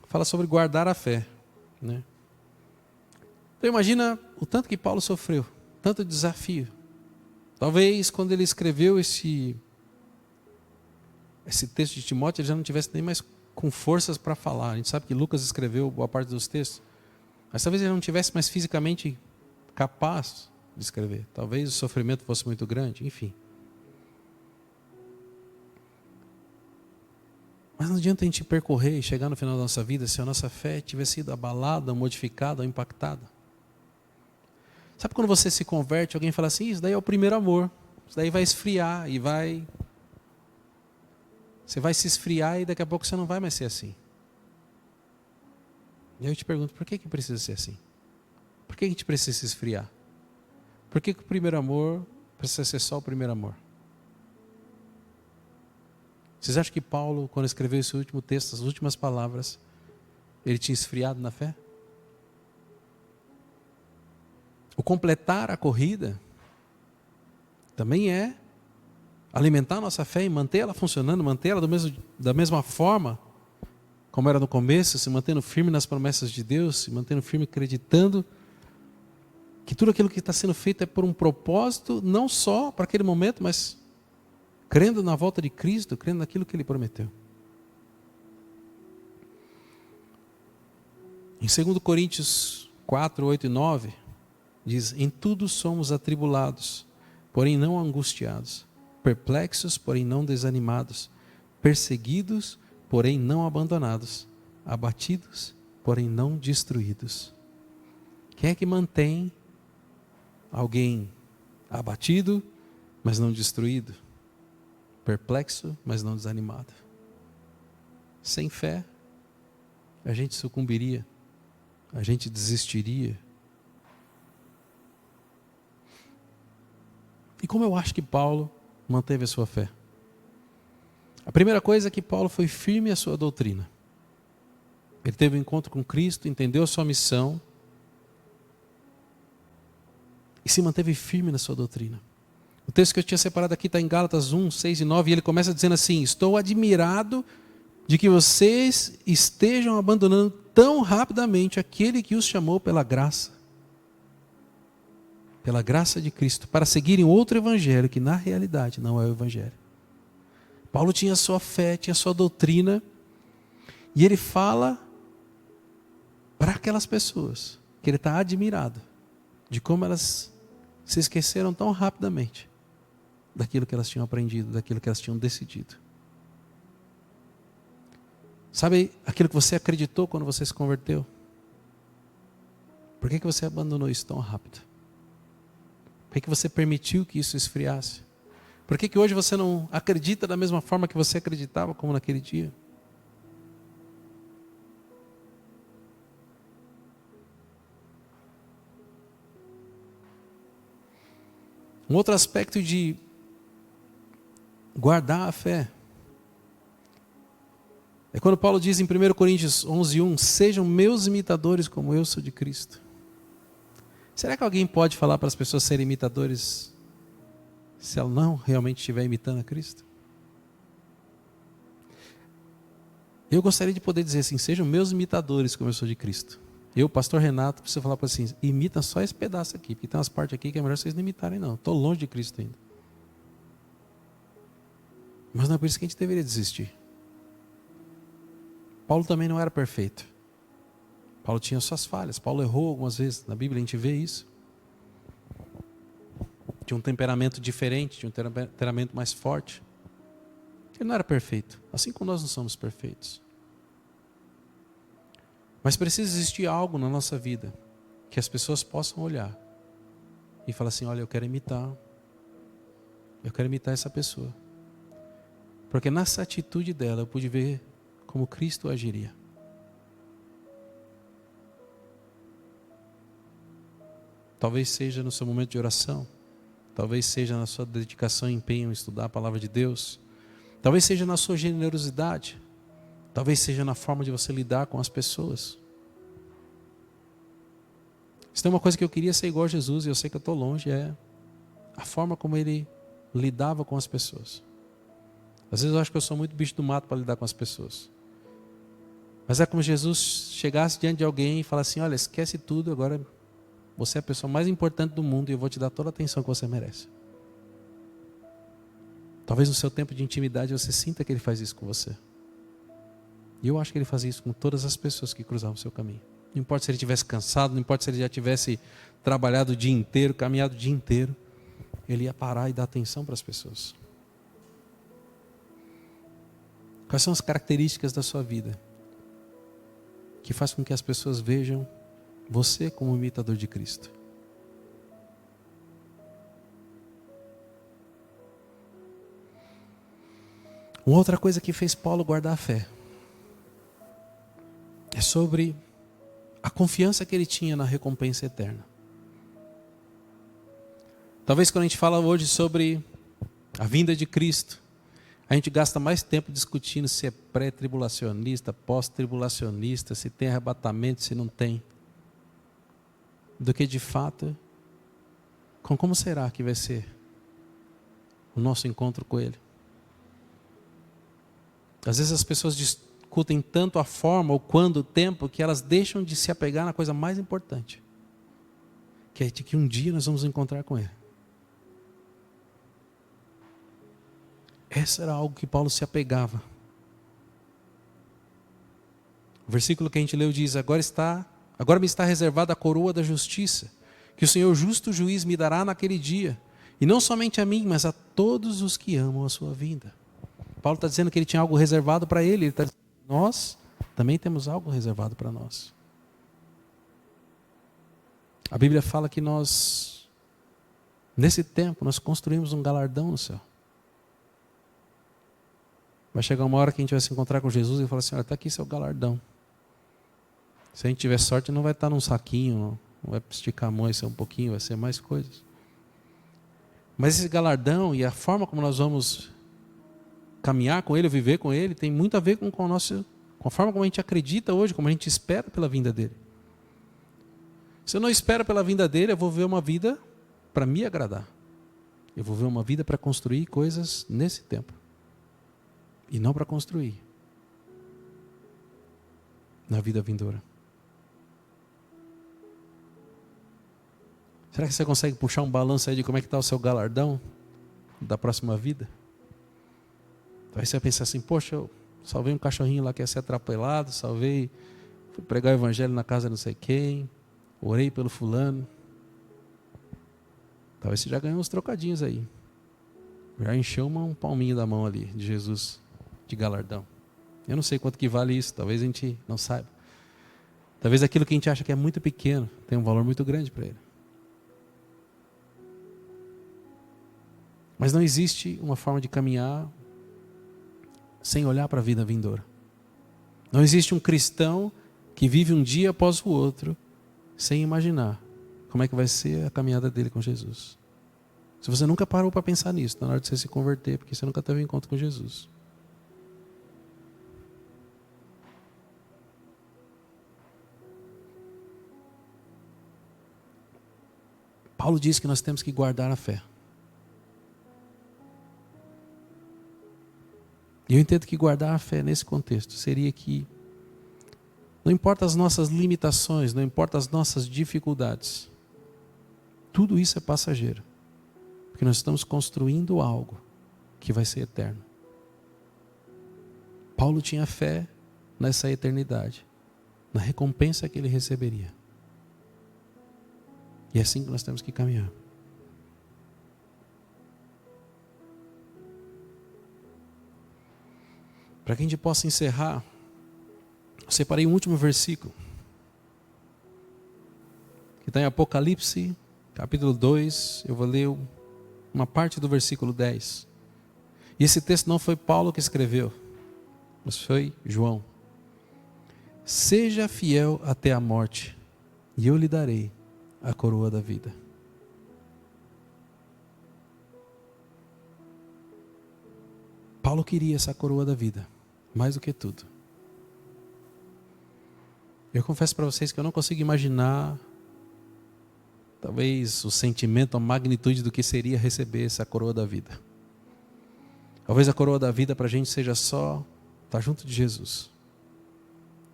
fala sobre guardar a fé, né? Então imagina o tanto que Paulo sofreu, tanto desafio. Talvez quando ele escreveu esse texto de Timóteo, ele já não tivesse nem mais com forças para falar. A gente sabe que Lucas escreveu boa parte dos textos, mas talvez ele não tivesse mais fisicamente capaz de escrever. Talvez o sofrimento fosse muito grande, enfim. Mas não adianta a gente percorrer e chegar no final da nossa vida se a nossa fé tiver sido abalada, modificada ou impactada. Sabe quando você se converte, alguém fala assim, isso daí é o primeiro amor, isso daí vai esfriar e você vai se esfriar e daqui a pouco você não vai mais ser assim. E aí eu te pergunto, por que precisa ser assim? Por que a gente precisa se esfriar? Por que o primeiro amor precisa ser só o primeiro amor? Vocês acham que Paulo, quando escreveu esse último texto, as últimas palavras, ele tinha esfriado na fé? O completar a corrida também é alimentar a nossa fé e manter ela funcionando, manter ela da mesma forma como era no começo, se mantendo firme nas promessas de Deus, se mantendo firme acreditando que tudo aquilo que está sendo feito é por um propósito, não só para aquele momento, mas crendo na volta de Cristo, crendo naquilo que Ele prometeu. Em 2 Coríntios 4, 8 e 9, diz, em tudo somos atribulados, porém não angustiados, perplexos, porém não desanimados, perseguidos, porém não abandonados, abatidos, porém não destruídos. Quem é que mantém alguém abatido, mas não destruído? Perplexo, mas não desanimado. Sem fé, a gente sucumbiria, a gente desistiria. E como eu acho que Paulo manteve a sua fé? A primeira coisa é que Paulo foi firme à sua doutrina. Ele teve um encontro com Cristo, entendeu a sua missão e se manteve firme na sua doutrina. O texto que eu tinha separado aqui está em Gálatas 1, 6 e 9, e ele começa dizendo assim, estou admirado de que vocês estejam abandonando tão rapidamente aquele que os chamou pela graça de Cristo, para seguirem outro evangelho que na realidade não é o evangelho. Paulo tinha a sua fé, tinha a sua doutrina, e ele fala para aquelas pessoas que ele está admirado de como elas se esqueceram tão rapidamente daquilo que elas tinham aprendido, daquilo que elas tinham decidido. Sabe aquilo que você acreditou quando você se converteu? Por que você abandonou isso tão rápido? Por que você permitiu que isso esfriasse? Por que hoje você não acredita da mesma forma que você acreditava como naquele dia? Um outro aspecto de guardar a fé é quando Paulo diz em 1 Coríntios 11:1, sejam meus imitadores como eu sou de Cristo. Será que alguém pode falar para as pessoas serem imitadores se ela não realmente estiver imitando a Cristo? Eu gostaria de poder dizer assim, sejam meus imitadores como eu sou de Cristo. Eu, pastor Renato, preciso falar para vocês, imita só esse pedaço aqui, porque tem umas partes aqui que é melhor vocês não imitarem não. Estou longe de Cristo ainda. Mas não é por isso que a gente deveria desistir. Paulo também não era perfeito. Paulo tinha suas falhas. Paulo errou algumas vezes. Na Bíblia a gente vê isso. tinha um temperamento diferente, tinha um temperamento mais forte. Ele não era perfeito, assim como nós não somos perfeitos. Mas precisa existir algo na nossa vida que as pessoas possam olhar e falar assim: olha, eu quero imitar essa pessoa. Porque nessa atitude dela eu pude ver como Cristo agiria. Talvez seja no seu momento de oração, talvez seja na sua dedicação e empenho em estudar a palavra de Deus, talvez seja na sua generosidade, talvez seja na forma de você lidar com as pessoas. Se tem uma coisa que eu queria ser igual a Jesus, e eu sei que eu estou longe, é a forma como ele lidava com as pessoas. Às vezes eu acho que eu sou muito bicho do mato para lidar com as pessoas. Mas é como Jesus chegasse diante de alguém e falasse assim: olha, esquece tudo, agora você é a pessoa mais importante do mundo e eu vou te dar toda a atenção que você merece. Talvez no seu tempo de intimidade você sinta que ele faz isso com você. E eu acho que ele fazia isso com todas as pessoas que cruzavam o seu caminho. Não importa se ele estivesse cansado, não importa se ele já tivesse trabalhado o dia inteiro, caminhado o dia inteiro, ele ia parar e dar atenção para as pessoas. Quais são as características da sua vida que faz com que as pessoas vejam você como imitador de Cristo? Uma outra coisa que fez Paulo guardar a fé é sobre a confiança que ele tinha na recompensa eterna. Talvez quando a gente fala hoje sobre a vinda de Cristo, a gente gasta mais tempo discutindo se é pré-tribulacionista, pós-tribulacionista, se tem arrebatamento, se não tem, do que de fato com como será que vai ser o nosso encontro com Ele. Às vezes as pessoas discutem tanto a forma, o quando, o tempo, que elas deixam de se apegar na coisa mais importante, que é de que um dia nós vamos encontrar com Ele. Essa era algo que Paulo se apegava. O versículo que a gente leu diz: agora me está reservada a coroa da justiça, que o Senhor justo juiz me dará naquele dia, e não somente a mim, mas a todos os que amam a sua vinda. Paulo está dizendo que ele tinha algo reservado para ele está dizendo: nós também temos algo reservado para nós. A Bíblia fala que nós, nesse tempo, nós construímos um galardão no céu. Vai chegar uma hora que a gente vai se encontrar com Jesus e falar assim: olha, está aqui seu galardão. Se a gente tiver sorte, não vai estar num saquinho, não vai esticar a mão, vai ser um pouquinho, vai ser mais coisas. Mas esse galardão e a forma como nós vamos caminhar com Ele, viver com Ele, tem muito a ver com a forma como a gente acredita hoje, como a gente espera pela vinda dEle. Se eu não espero pela vinda dEle, eu vou viver uma vida para me agradar. Eu vou viver uma vida para construir coisas nesse tempo. E não para construir na vida vindoura. Será que você consegue puxar um balanço aí de como é que está o seu galardão da próxima vida? Aí você vai pensar assim: poxa, eu salvei um cachorrinho lá que ia ser atropelado, fui pregar o evangelho na casa de não sei quem, orei pelo fulano. Talvez você já ganhou uns trocadinhos aí. Já encheu um palminho da mão ali de Jesus de galardão. Eu não sei quanto que vale isso, talvez a gente não saiba. Talvez aquilo que a gente acha que é muito pequeno tem um valor muito grande para Ele. Mas não existe uma forma de caminhar sem olhar para a vida vindoura. Não existe um cristão que vive um dia após o outro sem imaginar como é que vai ser a caminhada dele com Jesus. Se você nunca parou para pensar nisso, está na hora de você se converter, porque você nunca teve um encontro com Jesus. Paulo diz que nós temos que guardar a fé. E eu entendo que guardar a fé nesse contexto seria que não importa as nossas limitações, não importa as nossas dificuldades, tudo isso é passageiro. Porque nós estamos construindo algo que vai ser eterno. Paulo tinha fé nessa eternidade, na recompensa que ele receberia. E é assim que nós temos que caminhar. Para que a gente possa encerrar, eu separei um último versículo, que está em Apocalipse, capítulo 2, eu vou ler uma parte do versículo 10. E esse texto não foi Paulo que escreveu, mas foi João. Seja fiel até a morte, e eu lhe darei a coroa da vida. Paulo queria essa coroa da vida, mais do que tudo. Eu confesso para vocês que eu não consigo imaginar, talvez, o sentimento, a magnitude do que seria receber essa coroa da vida. Talvez a coroa da vida para a gente seja só estar junto de Jesus.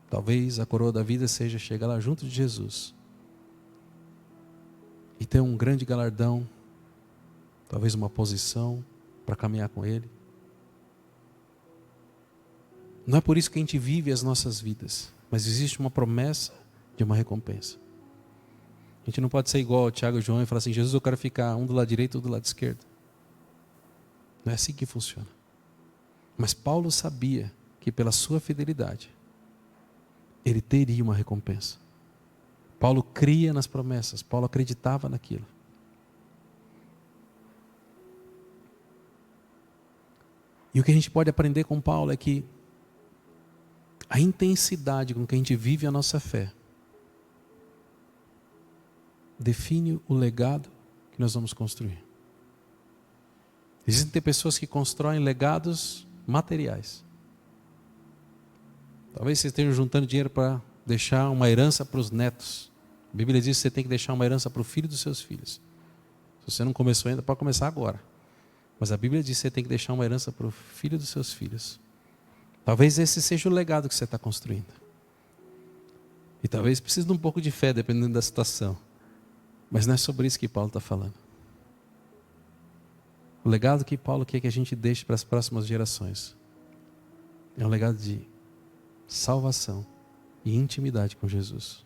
Talvez a coroa da vida seja chegar lá junto de Jesus e ter um grande galardão, talvez uma posição para caminhar com Ele. Não é por isso que a gente vive as nossas vidas, mas existe uma promessa de uma recompensa. A gente não pode ser igual ao Tiago e João e falar assim: Jesus, eu quero ficar um do lado direito ou do lado esquerdo. Não é assim que funciona. Mas Paulo sabia que pela sua fidelidade, ele teria uma recompensa. Paulo cria nas promessas, Paulo acreditava naquilo. E o que a gente pode aprender com Paulo é que a intensidade com que a gente vive a nossa fé define o legado que nós vamos construir. Existem pessoas que constroem legados materiais. Talvez vocês estejam juntando dinheiro para deixar uma herança para os netos. A Bíblia diz que você tem que deixar uma herança para o filho dos seus filhos. Se você não começou ainda, pode começar agora. Mas a Bíblia diz que você tem que deixar uma herança para o filho dos seus filhos. Talvez esse seja o legado que você está construindo. E talvez precise de um pouco de fé, dependendo da situação. Mas não é sobre isso que Paulo está falando. O legado que Paulo quer que a gente deixe para as próximas gerações é um legado de salvação e intimidade com Jesus.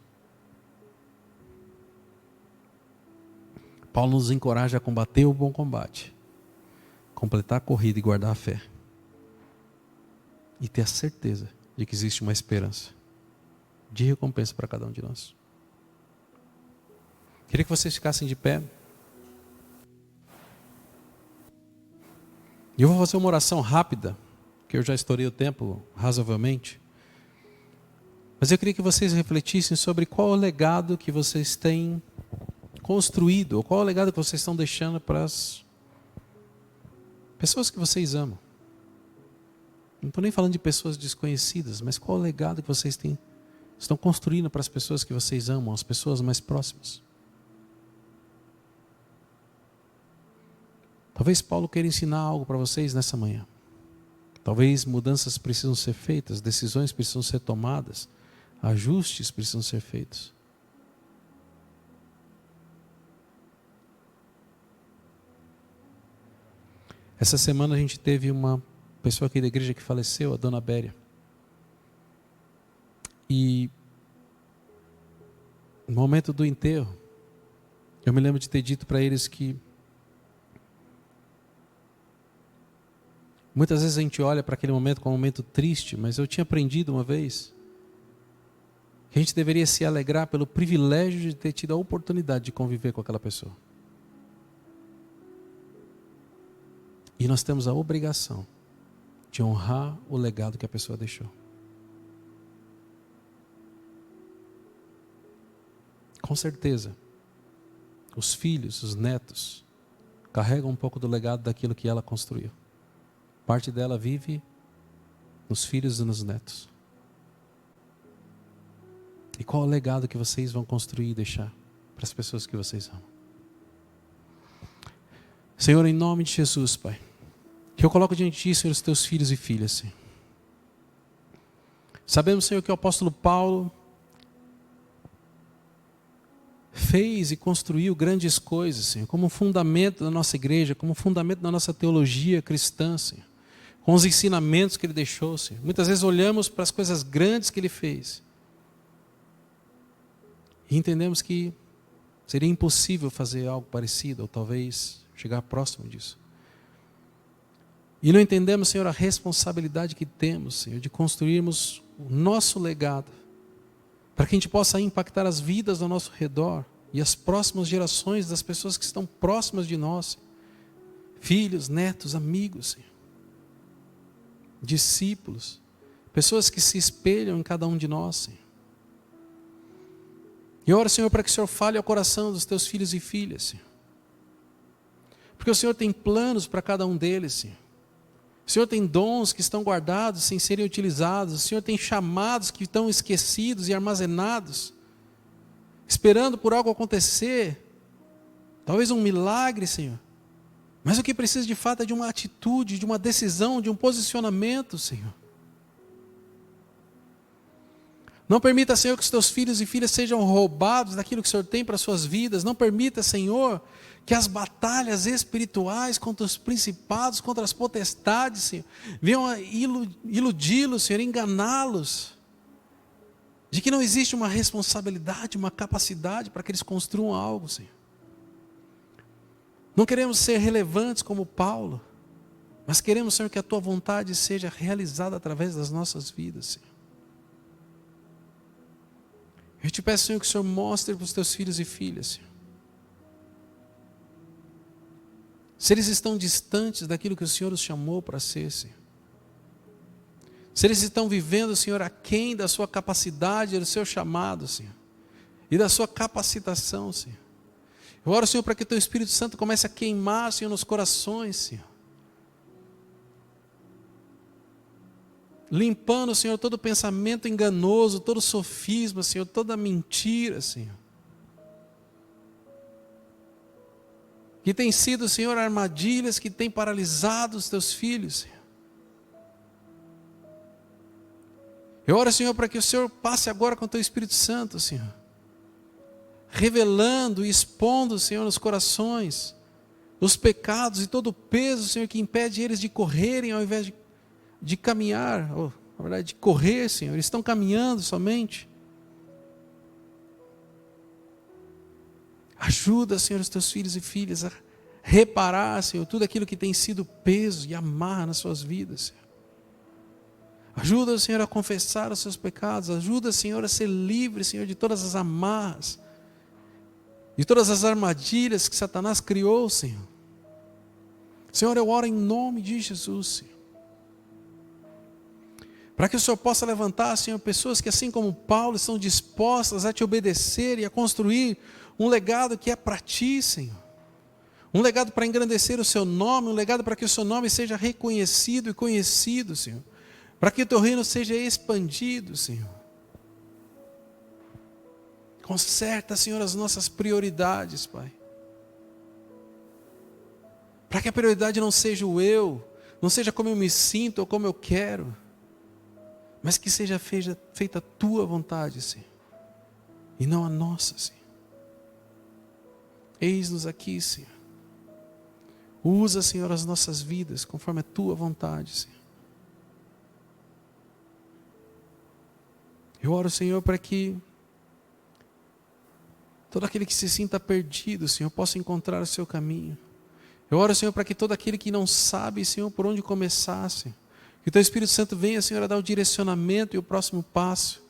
Paulo nos encoraja a combater o bom combate, completar a corrida e guardar a fé. E ter a certeza de que existe uma esperança de recompensa para cada um de nós. Queria que vocês ficassem de pé. E eu vou fazer uma oração rápida, que eu já estourei o tempo razoavelmente. Mas eu queria que vocês refletissem sobre qual o legado que vocês têm construído, ou qual o legado que vocês estão deixando para as pessoas que vocês amam. Não estou nem falando de pessoas desconhecidas, mas qual o legado que vocês estão construindo para as pessoas que vocês amam, as pessoas mais próximas. Talvez Paulo queira ensinar algo para vocês nessa manhã. Talvez mudanças precisam ser feitas, decisões precisam ser tomadas, ajustes precisam ser feitos. Essa semana a gente teve uma pessoa aqui da igreja que faleceu, a dona Béria. E no momento do enterro, eu me lembro de ter dito para eles que muitas vezes a gente olha para aquele momento como um momento triste, mas eu tinha aprendido uma vez que a gente deveria se alegrar pelo privilégio de ter tido a oportunidade de conviver com aquela pessoa. E nós temos a obrigação de honrar o legado que a pessoa deixou. Com certeza, os filhos, os netos, carregam um pouco do legado daquilo que ela construiu. Parte dela vive nos filhos e nos netos. E qual é o legado que vocês vão construir e deixar para as pessoas que vocês amam? Senhor, em nome de Jesus, Pai, que eu coloco diante de Ti, Senhor, os Teus filhos e filhas, Senhor. Sabemos, Senhor, que o apóstolo Paulo fez e construiu grandes coisas, Senhor, como fundamento da nossa igreja, como fundamento da nossa teologia cristã, Senhor, com os ensinamentos que Ele deixou, Senhor. Muitas vezes olhamos para as coisas grandes que Ele fez e entendemos que seria impossível fazer algo parecido, ou talvez chegar próximo disso. E não entendemos, Senhor, a responsabilidade que temos, Senhor, de construirmos o nosso legado, para que a gente possa impactar as vidas ao nosso redor e as próximas gerações das pessoas que estão próximas de nós, filhos, netos, amigos, Senhor, discípulos, pessoas que se espelham em cada um de nós, Senhor. E oro, Senhor, para que o Senhor fale ao coração dos teus filhos e filhas, Senhor. Porque o Senhor tem planos para cada um deles, Senhor. O Senhor tem dons que estão guardados sem serem utilizados. O Senhor tem chamados que estão esquecidos e armazenados, esperando por algo acontecer. Talvez um milagre, Senhor. Mas o que precisa de fato é de uma atitude, de uma decisão, de um posicionamento, Senhor. Não permita, Senhor, que os teus filhos e filhas sejam roubados daquilo que o Senhor tem para as suas vidas. Não permita, Senhor, que as batalhas espirituais contra os principados, contra as potestades, Senhor, venham a iludi-los, Senhor, enganá-los. De que não existe uma responsabilidade, uma capacidade para que eles construam algo, Senhor. Não queremos ser relevantes como Paulo, mas queremos, Senhor, que a Tua vontade seja realizada através das nossas vidas, Senhor. Eu te peço, Senhor, que o Senhor mostre para os Teus filhos e filhas, Senhor. Se eles estão distantes daquilo que o Senhor os chamou para ser, Senhor. Se eles estão vivendo, Senhor, aquém da sua capacidade, do seu chamado, Senhor. E da sua capacitação, Senhor. Eu oro, Senhor, para que o Teu Espírito Santo comece a queimar, Senhor, nos corações, Senhor. Limpando, Senhor, todo pensamento enganoso, todo sofisma, Senhor, toda mentira, Senhor. Que tem sido, Senhor, armadilhas que tem paralisado os Teus filhos, Senhor. Eu oro, Senhor, para que o Senhor passe agora com o Teu Espírito Santo, Senhor. Revelando e expondo, Senhor, nos corações, os pecados e todo o peso, Senhor, que impede eles de correrem ao invés de caminhar, ou, na verdade, de correr, Senhor. Eles estão caminhando somente. Ajuda, Senhor, os Teus filhos e filhas a reparar, Senhor, tudo aquilo que tem sido peso e amarra nas suas vidas, Senhor. Ajuda, Senhor, a confessar os seus pecados. Ajuda, Senhor, a ser livre, Senhor, de todas as amarras, de todas as armadilhas que Satanás criou, Senhor. Senhor, eu oro em nome de Jesus, Senhor. Para que o Senhor possa levantar, Senhor, pessoas que assim como Paulo estão dispostas a Te obedecer e a construir um legado que é para Ti, Senhor. Um legado para engrandecer o Seu nome, um legado para que o Seu nome seja reconhecido e conhecido, Senhor. Para que o Teu reino seja expandido, Senhor. Conserta, Senhor, as nossas prioridades, Pai. Para que a prioridade não seja o eu, não seja como eu me sinto ou como eu quero, mas que seja feita a Tua vontade, Senhor, e não a nossa, Senhor. Eis-nos aqui, Senhor. Usa, Senhor, as nossas vidas conforme a Tua vontade, Senhor. Eu oro, Senhor, para que todo aquele que se sinta perdido, Senhor, possa encontrar o seu caminho. Eu oro, Senhor, para que todo aquele que não sabe, Senhor, por onde começar, Senhor, que o Teu Espírito Santo venha, Senhor, a dar o direcionamento e o próximo passo.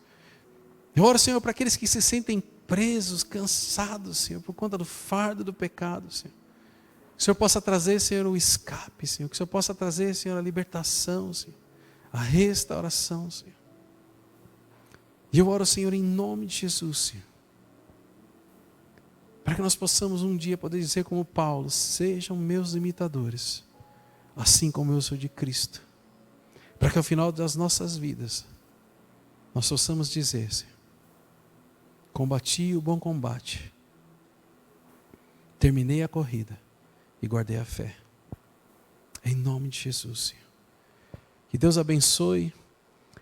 Eu oro, Senhor, para aqueles que se sentem presos, cansados, Senhor, por conta do fardo do pecado, Senhor. Que o Senhor possa trazer, Senhor, o escape, Senhor. Que o Senhor possa trazer, Senhor, a libertação, Senhor. A restauração, Senhor. E eu oro, Senhor, em nome de Jesus, Senhor. Para que nós possamos um dia poder dizer como Paulo: sejam meus imitadores, assim como eu sou de Cristo. Para que ao final das nossas vidas, nós possamos dizer, Senhor: combati o bom combate, terminei a corrida e guardei a fé. Em nome de Jesus, Senhor. Que Deus abençoe,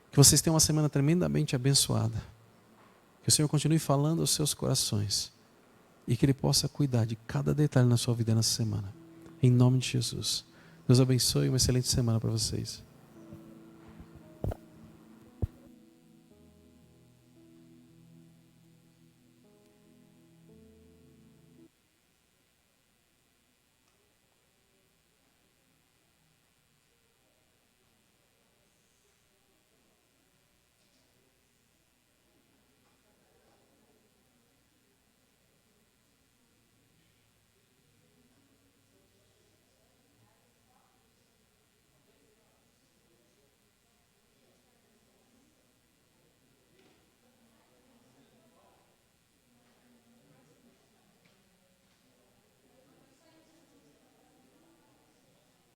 que vocês tenham uma semana tremendamente abençoada. Que o Senhor continue falando aos seus corações e que Ele possa cuidar de cada detalhe na sua vida nessa semana. Em nome de Jesus. Deus abençoe e uma excelente semana para vocês.